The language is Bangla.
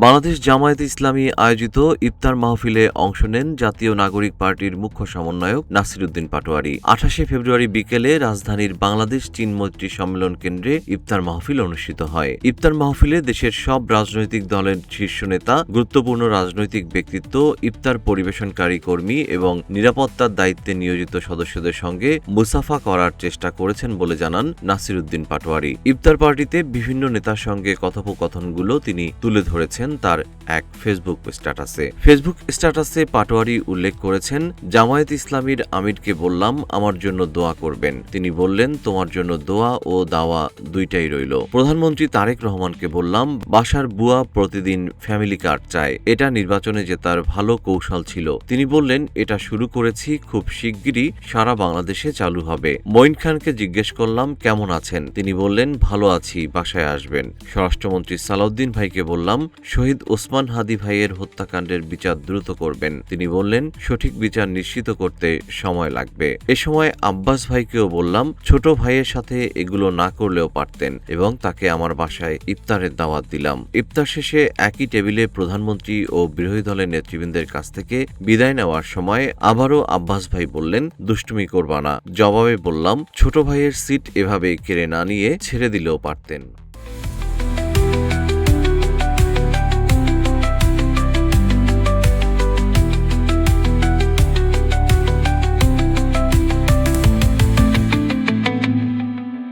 বাংলাদেশ জামায়াতে ইসলামী আয়োজিত ইফতার মাহফিলে অংশ নেন জাতীয় নাগরিক পার্টির মুখ্য সমন্বয়ক নাসিরউদ্দিন পাটোয়ারী। ২৮শে ফেব্রুয়ারি বিকেলে রাজধানীর বাংলাদেশ চীন মৈত্রী সম্মেলন কেন্দ্রে ইফতার মাহফিল অনুষ্ঠিত হয়। ইফতার মাহফিলে দেশের সব রাজনৈতিক দলের শীর্ষ নেতা, গুরুত্বপূর্ণ রাজনৈতিক ব্যক্তিত্ব, ইফতার পরিবেশনকারী কর্মী এবং নিরাপত্তার দায়িত্বে নিয়োজিত সদস্যদের সঙ্গে মুসাফা করার চেষ্টা করেছেন বলে জানান নাসিরউদ্দিন পাটোয়ারী। ইফতার পার্টিতে বিভিন্ন নেতার সঙ্গে কথোপকথনগুলো তিনি তুলে ধরেছেন তার এক ফেসবুক স্ট্যাটাসে পাটোয়ারী উল্লেখ করেছেন, জামায়াত ইসলামীর আমিরকে বললাম আমার জন্য দোয়া করবেন। তিনি বললেন তোমার জন্য দোয়া ও দাওয়া দুইটাই রইল। প্রধানমন্ত্রী তারেক রহমানকে বললাম বাসার বুয়া প্রতিদিন ফ্যামিলি কার্ড চায়, এটা নির্বাচনে জেতার ভালো কৌশল ছিল। তিনি বললেন এটা শুরু করেছি, খুব শিগগিরই সারা বাংলাদেশে চালু হবে। মঈন খানকে জিজ্ঞেস করলাম কেমন আছেন, তিনি বললেন ভালো আছি, বাসায় আসবেন। স্বরাষ্ট্রমন্ত্রী সালাউদ্দিন ভাইকে বললাম শহীদ ওসমান হাদি ভাইয়ের হত্যাকাণ্ডের বিচার দ্রুত করবেন। তিনি বললেন সঠিক বিচার নিশ্চিত করতে সময় লাগবে। এ সময় আব্বাস ভাইকেও বললাম ছোট ভাইয়ের সাথে এগুলো না করলেও পারতেন এবং তাকে আমার বাসায় ইফতারের দাওয়াত দিলাম। ইফতার শেষে একই টেবিলে প্রধানমন্ত্রী ও বিরোধী দলের নেতৃবৃন্দের কাছ থেকে বিদায় নেওয়ার সময় আবারও আব্বাস ভাই বললেন দুষ্টুমি করবা না। জবাবে বললাম ছোট ভাইয়ের সিট এভাবে কেড়ে না নিয়ে ছেড়ে দিলেও পারতেন।